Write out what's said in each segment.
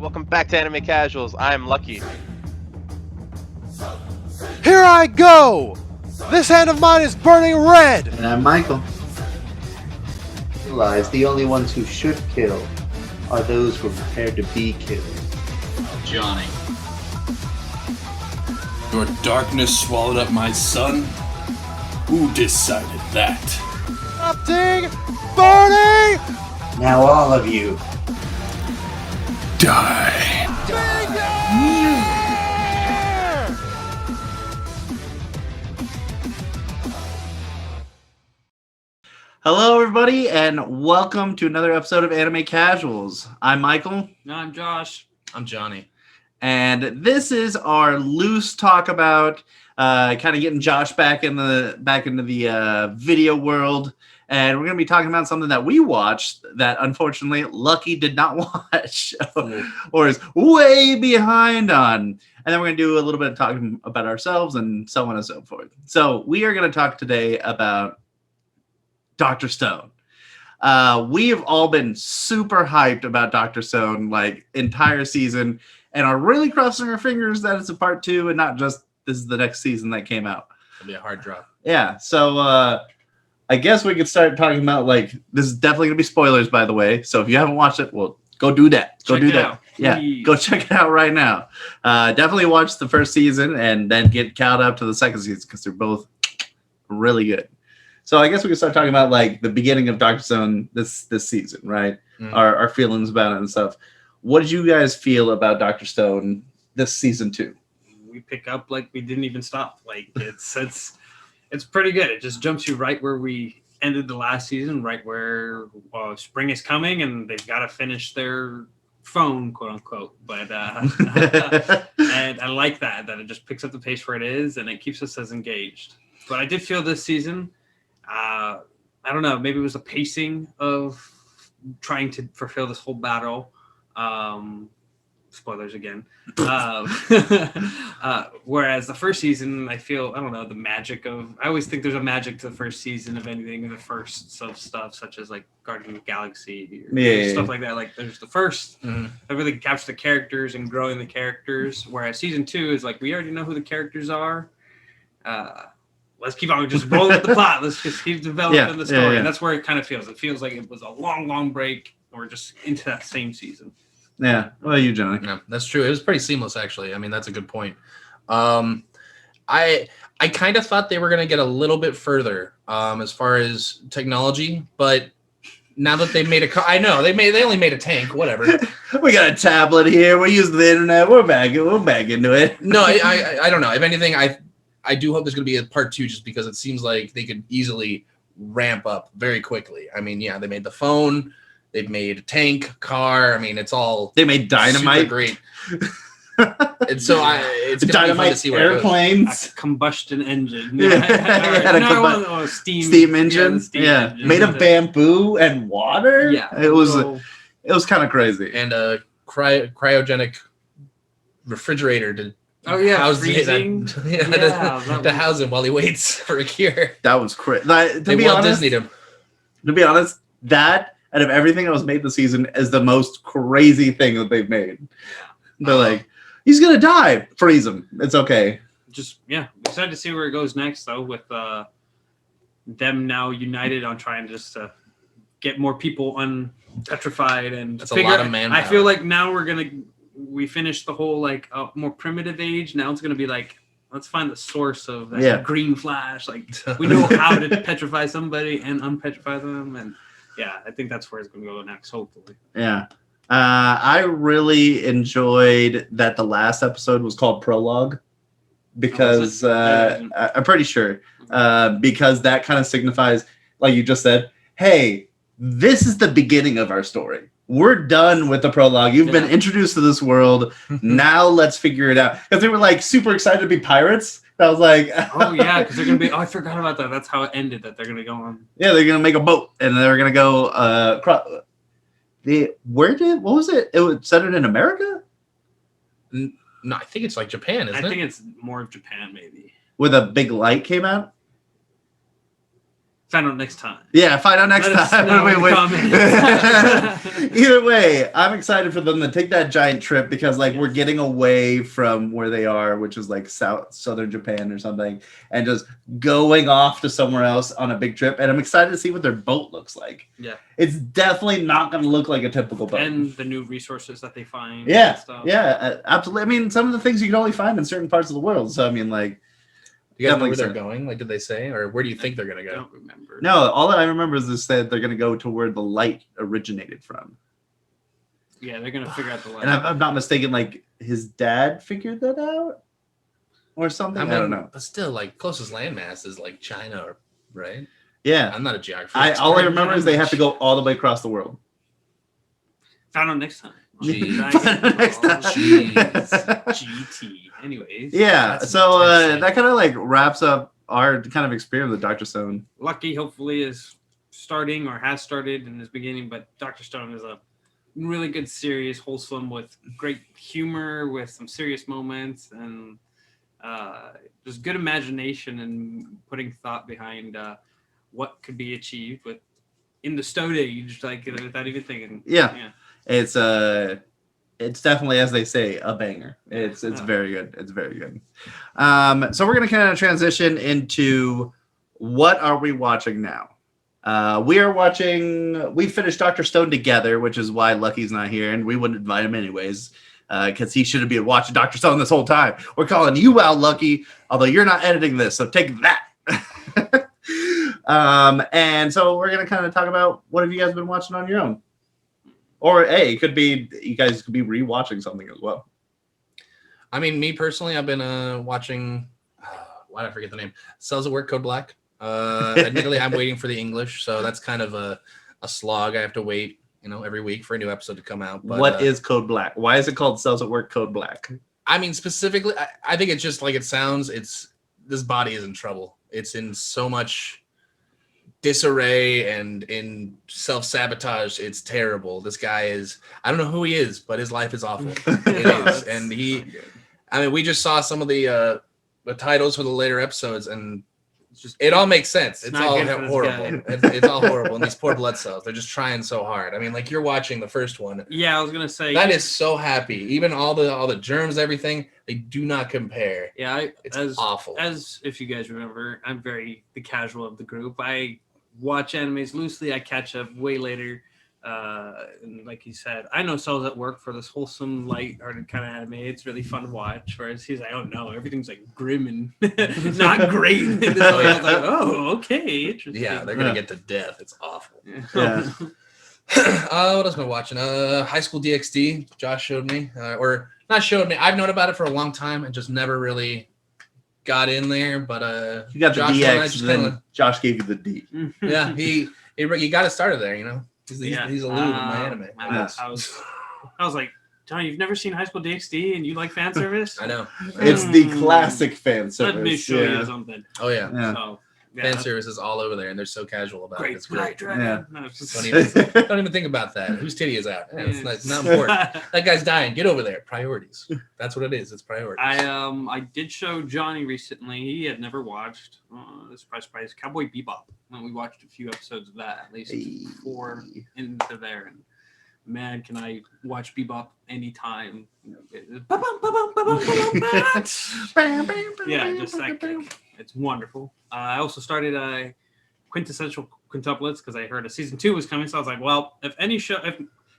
welcome back to Anime Casuals. I'm Lucky. Here I go! This hand of mine is burning red! And I'm Michael. Realize the only ones who should kill are those who are prepared to be killed. Johnny. Your darkness swallowed up my son? Who decided that? Erupting! Burning! Now all of you. Die. Hello, everybody, and welcome to another episode of Anime Casuals. I'm Michael. I'm Josh. I'm Johnny. And this is our loose talk about kind of getting Josh back into the video world. And we're going to be talking about something that we watched that, unfortunately, Lucky did not watch or is way behind on. And then we're going to do a little bit of talking about ourselves and so on and so forth. So we are going to talk today about Dr. Stone. We have all been super hyped about Dr. Stone, like, entire season, and are really crossing our fingers that it's a part 2 and not just this is the next season that came out. It'll be a hard drop. Yeah, so I guess we could start talking about, like, this is definitely going to be spoilers, by the way. So if you haven't watched it, well, go do that. Go do that. Yeah, go check it out right now. Definitely watch the first season and then get caught up to the second season because they're both really good. So I guess we can start talking about, like, the beginning of Dr. Stone this season, right? Mm. Our feelings about it and stuff. What did you guys feel about Dr. Stone this season 2? We pick up like we didn't even stop. Like it's pretty good. It just jumps you right where we ended the last season, right where spring is coming and they've got to finish their phone, quote unquote. But and I like that it just picks up the pace where it is and it keeps us as engaged. But I did feel this season, I don't know, maybe it was the pacing of trying to fulfill this whole battle. Spoilers again. Whereas the first season, I feel, I don't know, the magic of, I always think there's a magic to the first season of anything, the first of stuff, such as like Guardian of the Galaxy, or stuff like that. Like there's the first, that really captures the characters and growing the characters. Whereas season 2 is like, we already know who the characters are. Let's keep on just rolling with the plot. Let's just keep developing the story. And that's where it kind of feels. It feels like it was a long break. Or just into that same season. Yeah. What about you, Johnny? Yeah, that's true. It was pretty seamless, actually. I mean, that's a good point. I kind of thought they were going to get a little bit further as far as technology, but now that they made they only made a tank, whatever. We got a tablet here. We're using the internet. We're back into it. No, I don't know. If anything, I do hope there's going to be a part 2 just because it seems like they could easily ramp up very quickly. I mean, yeah, they made the phone. They've made a tank, car. I mean, it's all... They made dynamite. Super great. And so it's going to be fun to see where airplanes. A combustion engine. Steam engine. Yeah. Made of bamboo and water. Yeah. It was kind of crazy. And a cryogenic refrigerator to house to house him while he waits for a cure. That was crazy. To be honest, that... out of everything that was made this season is the most crazy thing that they've made. They're like, he's going to die. Freeze him. It's okay. Excited to see where it goes next, though, with them now united on trying just to get more people unpetrified. And that's a lot of manpower. I feel like now we finished the whole, like, more primitive age. Now it's going to be like, let's find the source of that green flash. Like, we know how to petrify somebody and unpetrify them, and... yeah, I think that's where it's going to go next, hopefully. Yeah. I really enjoyed that the last episode was called Prologue because I'm pretty sure because that kind of signifies, like you just said, hey, this is the beginning of our story. We're done with the prologue. You've been introduced to this world. Now let's figure it out. Because they were like super excited to be pirates. I was like, oh yeah, because they're gonna be. Oh, I forgot about that. That's how it ended. That they're gonna go on. Yeah, they're gonna make a boat and they're gonna go. What was it? It was centered in America. No, I think it's like Japan, isn't it? I think it's more of Japan, maybe. Where the big light came out. Find out next time. Yeah, find out next Let us time. know in the Wait. comments. Either way, I'm excited for them to take that giant trip because like we're getting away from where they are, which is like southern Japan or something, and just going off to somewhere else on a big trip. And I'm excited to see what their boat looks like. Yeah. It's definitely not going to look like a typical boat. And the new resources that they find. Yeah, and stuff. absolutely. I mean, some of the things you can only find in certain parts of the world. So I mean, like, You guys know where Definitely they're going? Like, did they say, or where do you think they're gonna I go? don't remember. no, all that I remember is this that they're going to go to where the light originated from. Yeah, they're gonna figure out the light. And if I'm not mistaken, like his dad figured that out or something. I don't know. But still, like, closest landmass is like China, right? Yeah, I'm not a geographer. all I remember is they have to go all the way across the world. Found out next time. Jeez. Next time. Jeez. GT. Anyways. Yeah, That's so interesting. that kind of like wraps up our kind of experience with Dr. Stone. Lucky hopefully is starting or has started in his beginning, but Dr. Stone is a really good series, wholesome with great humor, with some serious moments, and just good imagination and putting thought behind what could be achieved with in the Stone Age, like without even thinking. Yeah. It's definitely, as they say, a banger. It's Yeah. very good. It's very good. So we're gonna kind of transition into what are we watching now? We finished Dr. Stone together, which is why Lucky's not here, and we wouldn't invite him anyways, because he should have been watching Dr. Stone this whole time. We're calling you out, Lucky, although you're not editing this, so take that. And so we're gonna kind of talk about what have you guys been watching on your own, or hey, it could be you guys could be rewatching something as well. I mean, me personally, I've been watching. Why did I forget the name? Cells at Work, Code Black. Admittedly, I'm waiting for the English, so that's kind of a slog. I have to wait, every week for a new episode to come out. But, What is Code Black? Why is it called Cells at Work Code Black? I mean, specifically, I think it's just like it sounds. This body is in trouble. It's in so much disarray and in self-sabotage. It's terrible. This guy is, I don't know who he is, but his life is awful. It is. And we just saw some of the titles for the later episodes, and it all makes sense. It's not all good for this horrible. It's all horrible. And these poor blood cells, they're just trying so hard. I mean, like you're watching the first one. Yeah, I was gonna say That is so happy. Even all the germs, everything, they do not compare. Yeah, It's awful. As if you guys remember, I'm very the casual of the group. I watch animes loosely. I catch up way later. And like he said, I know Cells at Work for this wholesome, light-hearted kind of anime. It's really fun to watch. Whereas he's like, oh no, everything's like grim and not great. And this way I was like, oh, okay, interesting. Yeah, they're gonna get to death. It's awful. Yeah. What else am I watching? High School DxD. Josh showed me, or not showed me. I've known about it for a long time and just never really got in there. But You got the Josh and I DX, just and then kinda- Josh gave you the D. yeah, you got to start it there. He's a lube in my anime. Yes. I was like, John, you've never seen High School DxD and you like fan service? I know. It's the classic fan service. Let me show you something. Oh yeah. Yeah. So, yeah, Fan that's service is all over there, and they're so casual about it. great. It's great. Yeah. No, it's just- Don't even think about that. Whose titty is out? Yeah, it's not important. That guy's dying. Get over there. Priorities. That's what it is. It's priorities. I did show Johnny recently. He had never watched. Surprise, Cowboy Bebop. When we watched a few episodes of that, at least 4 into there, and man, can I watch Bebop anytime? Yeah, just that kick. It's wonderful. I also started Quintessential Quintuplets because I heard a season 2 was coming, so I was like, well, if any show,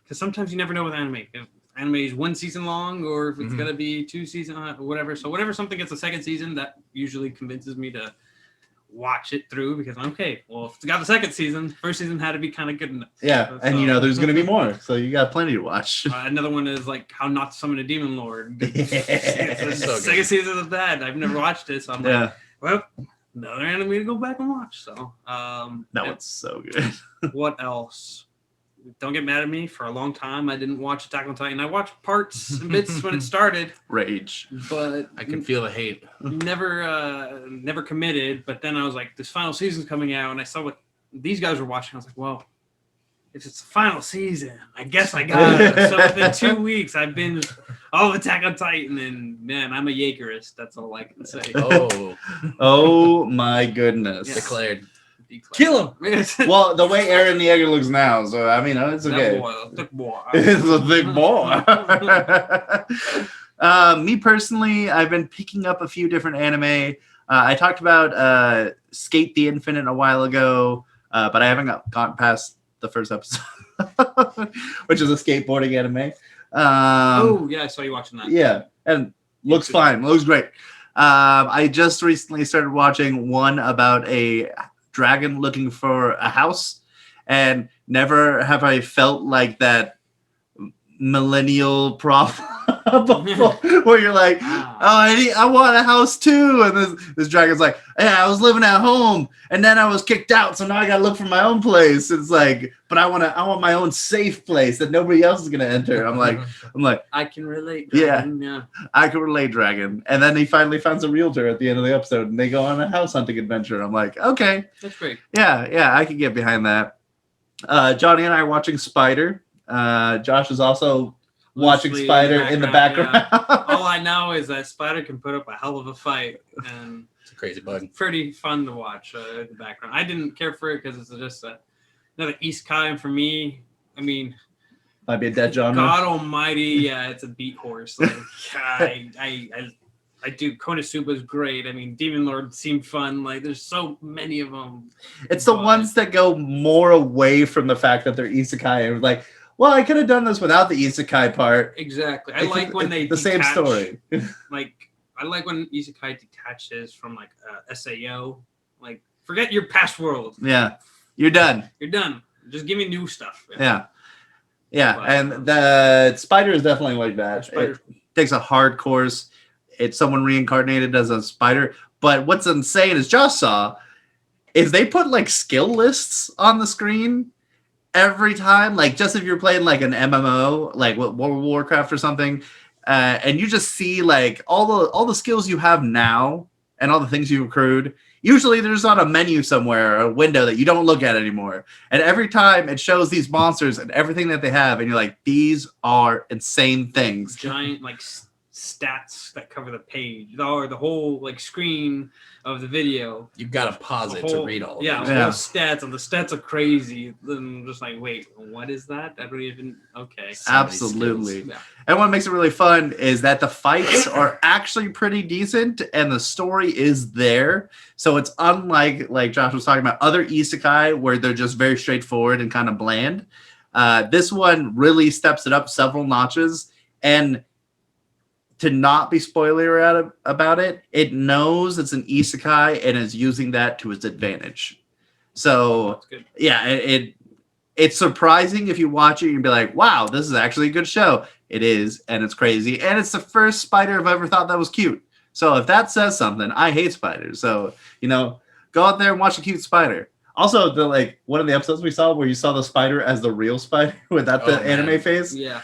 because sometimes you never know with anime. If anime is 1 season long or if it's gonna be 2 season, whatever. So whenever something gets a second season, that usually convinces me to watch it through because okay, well, if it's got the second season, first season had to be kind of good enough. Yeah, and there's going to be more, so you got plenty to watch. Another one is like How Not to Summon a Demon Lord. It's the So second good. season of that. I've never watched it, so I'm like, Yeah, well, another anime to go back and watch. So, that and one's so good. what else? Don't get mad at me. For a long time, I didn't watch Attack on Titan. I watched parts and bits when it started, Rage. but I can feel the hate. never committed. But then I was like, this final season's coming out, and I saw what these guys were watching. I was like, well, if it's the final season, I guess I got it. So within 2 weeks, I binged all of Attack on Titan, and man, I'm a Jaegerist. That's all I can say. Oh, Oh my goodness. Yeah. declared. Kill him. Well, the way Aaron Yeager looks now, so I mean, it's okay. Thick boy. It's a big boy. Me personally, I've been picking up a few different anime. I talked about Skate the Infinite a while ago, but I haven't gotten past the first episode, which is a skateboarding anime. Oh yeah, I saw you watching that. Yeah, and looks fine. Looks great. I just recently started watching one about a dragon looking for a house, and never have I felt like that millennial problem before, where you're like, oh, I want a house too, and this dragon's like, yeah, I was living at home and then I was kicked out, so now I gotta look for my own place. It's like, but I want my own safe place that nobody else is gonna enter. I'm like, I can relate. Yeah, I can relate, dragon. And then he finally finds a realtor at the end of the episode, and they go on a house hunting adventure. I'm like, okay, that's great. Yeah, I can get behind that. Johnny and I are watching Spider. Josh is also watching Spider in the background. Yeah. All I know is that Spider can put up a hell of a fight, and it's a crazy bug. Pretty fun to watch in the background. I didn't care for it because it's just another isekai for me. I mean, might be a dead genre. God Almighty, yeah, it's a beat horse. Like, I do. Konosuba is great. I mean, Demon Lord seemed fun. Like, there's so many of them. It's the ones that go more away from the fact that they're isekai and like, well, I could have done this without the isekai part. Exactly. I like when they the same story. Like, I like when isekai detaches from like SAO. Like, forget your past world. Yeah, you're done. You're done. Just give me new stuff. Yeah. And the Spider is definitely like that. It takes a hard course. It's someone reincarnated as a spider. But what's insane, as Josh saw, is they put like skill lists on the screen every time. Like, just if you're playing like an MMO, like World of Warcraft or something, and you just see like all the skills you have now and all the things you've accrued. Usually there's on a menu somewhere, a window that you don't look at anymore. And every time it shows these monsters and everything that they have, and you're like, these are insane things. Giant like stats that cover the page or the whole like screen of the video. You've got to pause it to read all of it. Yeah, whole stats, and the stats are crazy. Then I'm just like, wait, what is that? I don't even. Okay. Absolutely. Yeah. And what makes it really fun is that the fights are actually pretty decent, and the story is there. So it's unlike, like Josh was talking about, other isekai where they're just very straightforward and kind of bland. This one really steps it up several notches, and to not be spoiler about it, it knows it's an isekai and is using that to its advantage. So yeah, it's surprising if you watch it and be like, wow, this is actually a good show. It is, and it's crazy, and it's the first spider I've ever thought that was cute. So if that says something, I hate spiders. So, go out there and watch a cute spider. Also, one of the episodes we saw where you saw the spider as the real spider without the anime face. Yeah.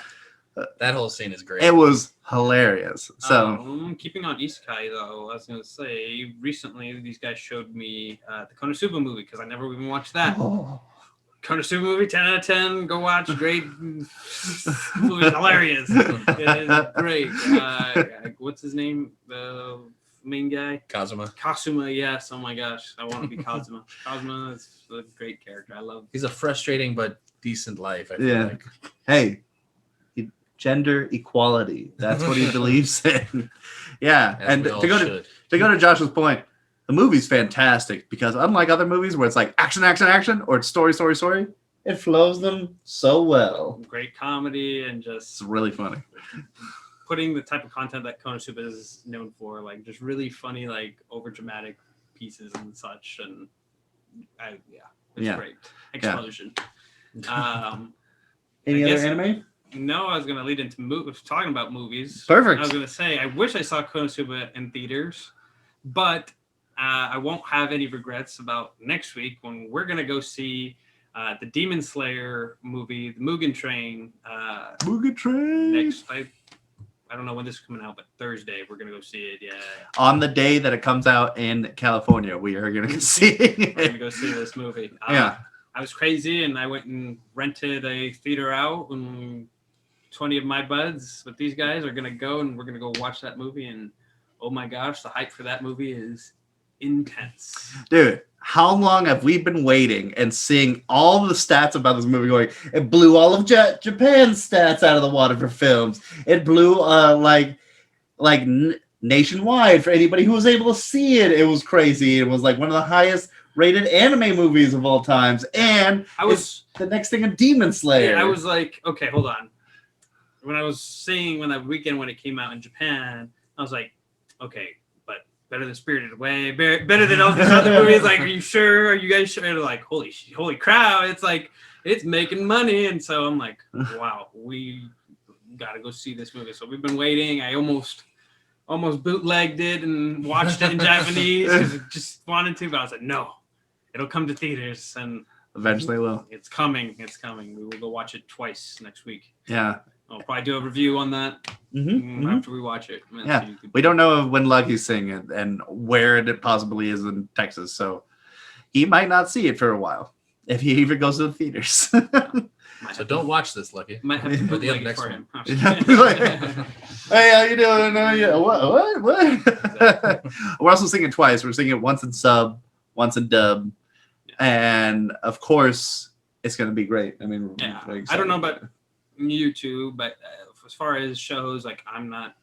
That whole scene is great. It was hilarious. So keeping on isekai though, I was gonna say recently these guys showed me the Konosuba movie because I never even watched that. Oh. Konosuba movie, 10 out of 10. Go watch. Great movie, hilarious. It is great. What's his name? The main guy? Kazuma, yes. Oh my gosh, I want to be Kazuma. Kazuma is a great character. I love. He's a frustrating but decent life. I feel like. Hey. Gender equality. That's what he believes in. Yeah. As and to go to Josh's point, the movie's fantastic because unlike other movies where it's like action, action, action, or it's story, story, story, it flows them so well. Great comedy and just it's really funny. Putting the type of content that Konosuba is known for, like just really funny, like over dramatic pieces and such. And it's great. Explosion. Yeah. Any other anime? No, I was going to lead into talking about movies. Perfect. I was going to say, I wish I saw Konosuba in theaters, but I won't have any regrets about next week when we're going to go see the Demon Slayer movie, the Mugen Train. Mugen Train. I don't know when this is coming out, but Thursday we're going to go see it. Yeah. On the day that it comes out in California, we are going to see it. We're going to go see this movie. Yeah. I was crazy, and I went and rented a theater out, and 20 of my buds with these guys are going to go, and we're going to go watch that movie. And oh my gosh, the hype for that movie is intense. Dude, how long have we been waiting and seeing all the stats about this movie going, it blew all of Japan's stats out of the water for films. It blew nationwide for anybody who was able to see it. It was crazy. It was like one of the highest rated anime movies of all times. And it's the next thing, a Demon Slayer. Yeah, I was like, okay, hold on. When I was seeing when that weekend when it came out in Japan, I was like, okay, but better than Spirited Away, better than all these other movies. Like, are you sure? Are you guys sure? And like, holy crap! It's like it's making money, and so I'm like, wow, we gotta go see this movie. So we've been waiting. I almost bootlegged it and watched it in Japanese because I just wanted to, but I was like, no, it'll come to theaters, and eventually will. It's coming. It's coming. We will go watch it twice next week. Yeah. I'll probably do a review on that after we watch it. Yeah, we don't know when Lucky's seeing it and where it possibly is in Texas, so he might not see it for a while if he even goes to the theaters. So don't watch this, Lucky. Might have to put the the next for one. him. Hey, how you doing? What? We're also singing twice. We're singing once in sub, once in dub, and of course, it's going to be great. I mean, yeah, I don't know about you two, but as far as shows, like I'm not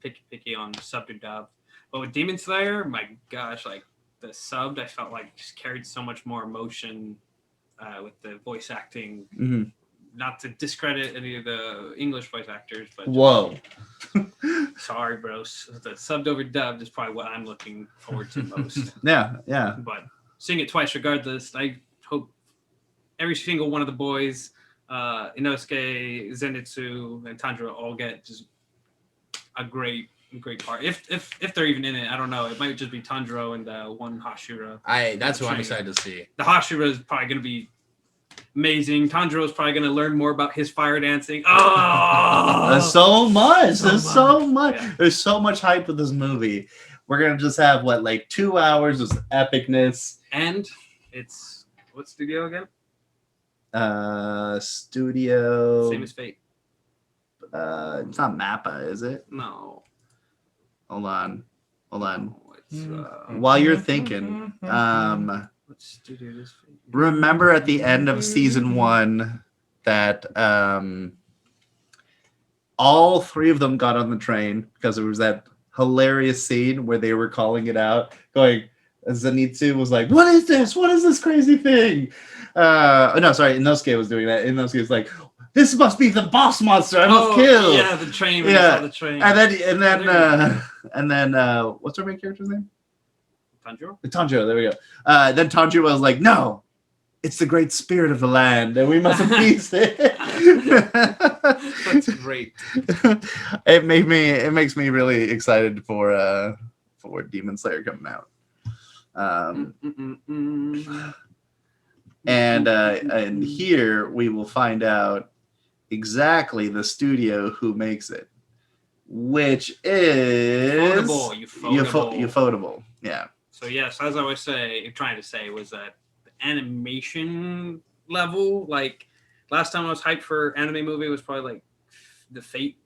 picky on sub to dub, but with Demon Slayer, my gosh, like the subbed, I felt like just carried so much more emotion with the voice acting. Mm-hmm. Not to discredit any of the English voice actors, but whoa, sorry, bros. The subbed over dubbed is probably what I'm looking forward to most. yeah. But seeing it twice, regardless, I hope every single one of the boys, Inosuke, Zenitsu, and Tanjiro all get just a great part. If they're even in it, I don't know. It might just be Tanjiro and one Hashira. That's who I'm excited to see. The Hashira is probably going to be amazing. Tanjiro is probably going to learn more about his fire dancing. Oh, there's so much. Yeah. There's so much hype with this movie. We're gonna just have 2 hours of epicness. And it's what studio again? Studio. Same as Fate. It's not Mappa, is it? No. Hold on. It's, While you're thinking, what studio is Fate? remember at the end of season 1 that all 3 of them got on the train because there was that hilarious scene where they were calling it out, going, Zenitsu was like, what is this? What is this crazy thing? No, sorry, Inosuke was doing that. Inosuke was like, this must be the boss monster I must kill. Yeah, the train. Yeah. The train. And then what's our main character's name? Tanjiro? Tanjiro, there we go. Then Tanjiro was like, no, it's the great spirit of the land, and we must appease it. That's great. It makes me really excited for Demon Slayer coming out. And here we will find out exactly the studio who makes it, which is Ufotable. Yeah. So yes, as I was trying to say was that the animation level, like last time I was hyped for anime movie was probably like the Fate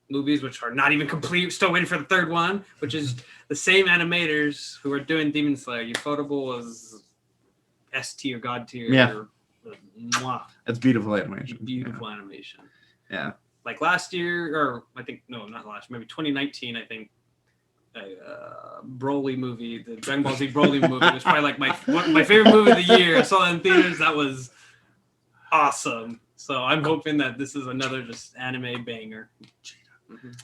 movies, which are not even complete. Still waiting for the third one, which is the same animators who are doing Demon Slayer. Ufotable was S tier, God tier. Yeah. Mwah. It's beautiful animation. Beautiful animation. Yeah. Like last year, or I think not last, maybe 2019. I think Broly movie, the Dragon Ball Z Broly movie was probably like my favorite movie of the year. I saw that in theaters. That was awesome. So I'm hoping that this is another just anime banger.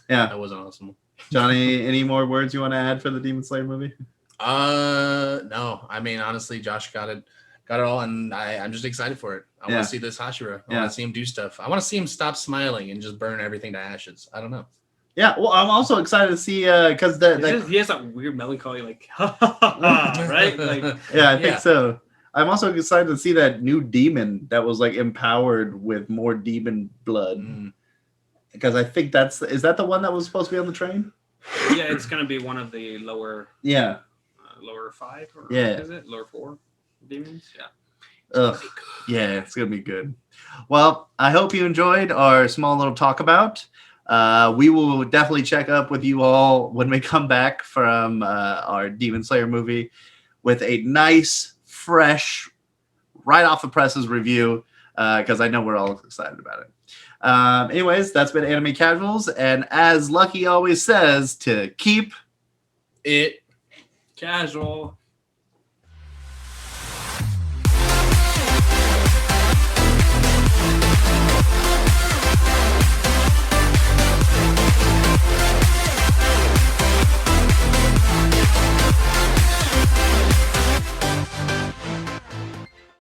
Yeah, that was awesome. Johnny, any more words you want to add for the Demon Slayer movie? No. I mean, honestly, Josh got it all, and I'm just excited for it. I want to see this Hashira. I want to see him do stuff. I want to see him stop smiling and just burn everything to ashes. I don't know. Yeah, well, I'm also excited to see because he has that weird melancholy, like right? Like, yeah, I think so. I'm also excited to see that new demon that was like empowered with more demon blood. Because I think is that the one that was supposed to be on the train? Yeah, it's gonna be one of the lower. Yeah. Lower 5 or is it lower 4 demons? Yeah. Yeah, it's gonna be good. Well, I hope you enjoyed our small little talk about. We will definitely check up with you all when we come back from our Demon Slayer movie. with a nice, fresh, right off the presses review, because I know we're all excited about it. Anyways, that's been Anime Casuals, and as Lucky always says, to keep It casual.